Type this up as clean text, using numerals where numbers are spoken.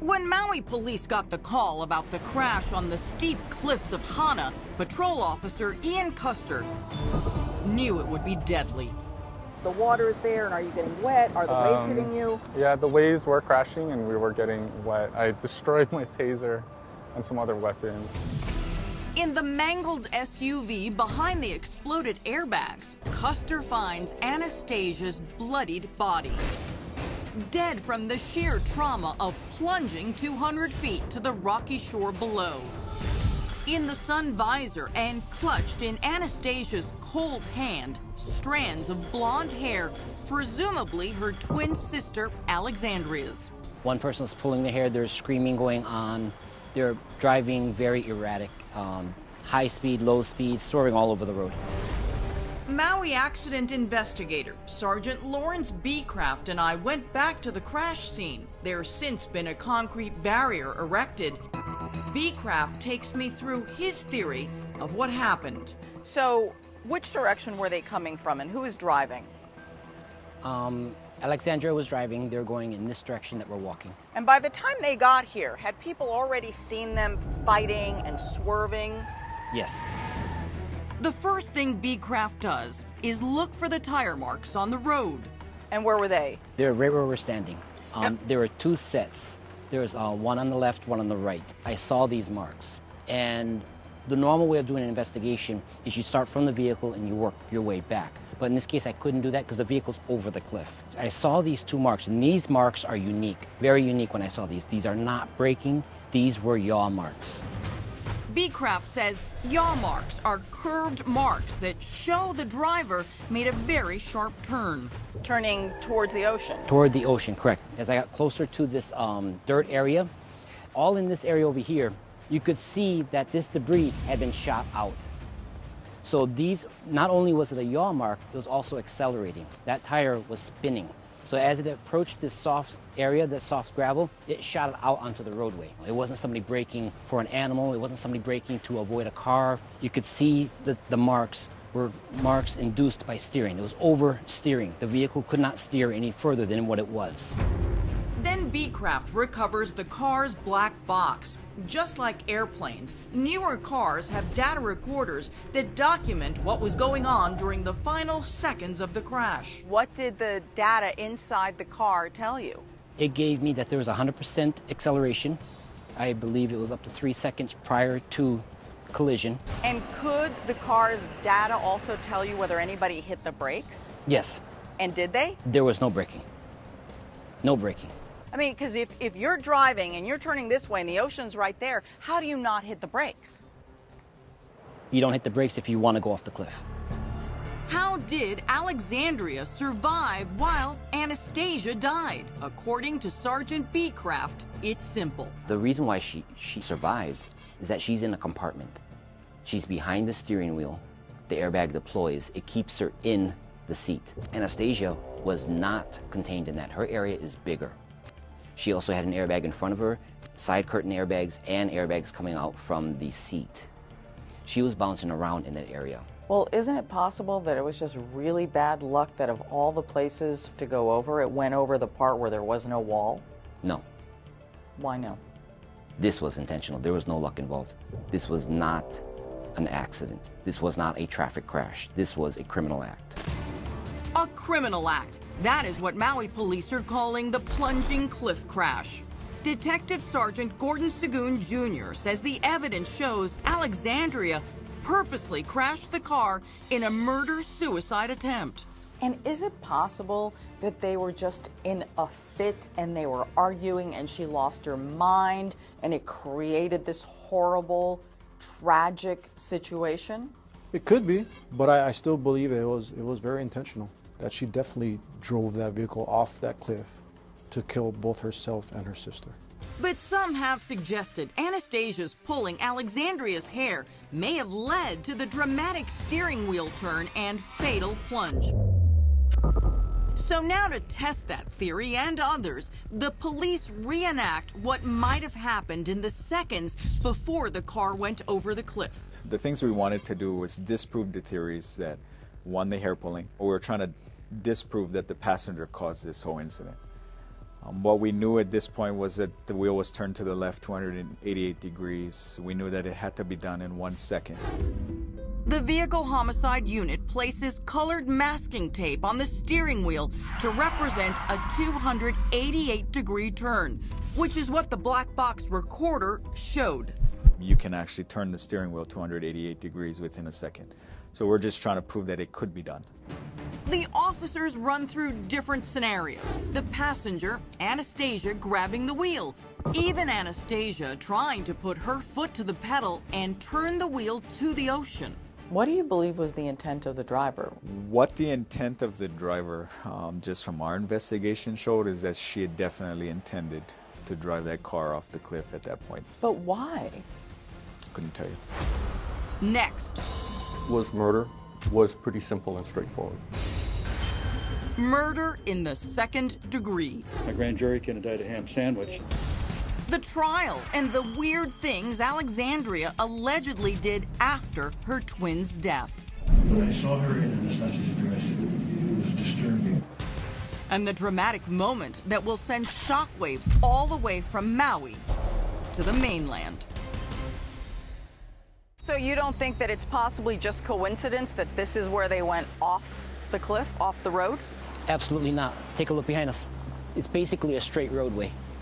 When Maui police got the call about the crash on the steep cliffs of Hana, patrol officer Ian Custer knew it would be deadly. The water is there, and are you getting wet? Are the waves hitting you? Yeah, the waves were crashing and we were getting wet. I destroyed my taser and some other weapons. In the mangled SUV behind the exploded airbags, Custer finds Anastasia's bloodied body. Dead from the sheer trauma of plunging 200 feet to the rocky shore below. In the sun visor and clutched in Anastasia's cold hand, strands of blonde hair, presumably her twin sister Alexandria's. One person was pulling their hair, there's screaming going on. They're driving very erratic, high speed, low speed, swerving all over the road. Maui accident investigator Sergeant Lawrence Beecraft and I went back to the crash scene. There's since been a concrete barrier erected. Beecraft takes me through his theory of what happened. So, which direction were they coming from, and who was driving? Alexandria was driving. They're going in this direction that we're walking. And by the time they got here, had people already seen them fighting and swerving? Yes. The first thing Beecraft does is look for the tire marks on the road. And where were they? They're right where we're standing. There were two sets. There was one on the left, one on the right. I saw these marks. And the normal way of doing an investigation is you start from the vehicle and you work your way back. But in this case, I couldn't do that because the vehicle's over the cliff. I saw these two marks, and these marks are unique, very unique when I saw these. These are not braking. These were yaw marks. Beecraft says yaw marks are curved marks that show the driver made a very sharp turn. Turning towards the ocean? Toward the ocean, correct. As I got closer to this dirt area, all in this area over here, you could see that this debris had been shot out. So these, not only was it a yaw mark, it was also accelerating. That tire was spinning. So as it approached this soft area, that soft gravel, it shot it out onto the roadway. It wasn't somebody braking for an animal. It wasn't somebody braking to avoid a car. You could see that the marks were marks induced by steering. It was oversteering. The vehicle could not steer any further than what it was. Then Beecraft recovers the car's black box. Just like airplanes, newer cars have data recorders that document what was going on during the final seconds of the crash. What did the data inside the car tell you? It gave me that there was 100% acceleration. I believe it was up to 3 seconds prior to collision. And could the car's data also tell you whether anybody hit the brakes? Yes. And did they? There was no braking. No braking. I mean, because if you're driving and you're turning this way and the ocean's right there, how do you not hit the brakes? You don't hit the brakes if you want to go off the cliff. How did Alexandria survive while Anastasia died? According to Sergeant Beecraft, it's simple. The reason why she survived is that she's in a compartment. She's behind the steering wheel. The airbag deploys. It keeps her in the seat. Anastasia was not contained in that. Her area is bigger. She also had an airbag in front of her, side curtain airbags, and airbags coming out from the seat. She was bouncing around in that area. Well, isn't it possible that it was just really bad luck that of all the places to go over, it went over the part where there was no wall? No. Why no? This was intentional. There was no luck involved. This was not an accident. This was not a traffic crash. This was a criminal act. A criminal act. That is what Maui police are calling the plunging cliff crash. Detective Sergeant Gordon Sagoon Jr. says the evidence shows Alexandria purposely crashed the car in a murder-suicide attempt. And is it possible that they were just in a fit and they were arguing and she lost her mind and it created this horrible, tragic situation? It could be, but I still believe it was very intentional. That she definitely drove that vehicle off that cliff to kill both herself and her sister. But some have suggested Anastasia's pulling Alexandria's hair may have led to the dramatic steering wheel turn and fatal plunge. So now to test that theory and others, the police reenact what might have happened in the seconds before the car went over the cliff. The things we wanted to do was disprove the theories that, one, the hair pulling, or we were trying to disprove that the passenger caused this whole incident. What we knew at this point was that the wheel was turned to the left 288 degrees. We knew that it had to be done in 1 second. The vehicle homicide unit places colored masking tape on the steering wheel to represent a 288-degree turn, which is what the black box recorder showed. You can actually turn the steering wheel 288 degrees within a second. So we're just trying to prove that it could be done. The officers run through different scenarios. The passenger, Anastasia, grabbing the wheel. Even Anastasia trying to put her foot to the pedal and turn the wheel to the ocean. What do you believe was the intent of the driver? What the intent of the driver, just from our investigation, showed is that she had definitely intended to drive that car off the cliff at that point. But why? Couldn't tell you. Next. Was murder. Was pretty simple and straightforward. Murder in the second degree. A grand jury can indict a ham sandwich. The trial and the weird things Alexandria allegedly did after her twin's death. When I saw her in Anastasia's dress, it was disturbing. And the dramatic moment that will send shockwaves all the way from Maui to the mainland. So you don't think that it's possibly just coincidence that this is where they went off the cliff, off the road? Absolutely not. Take a look behind us. It's basically a straight roadway.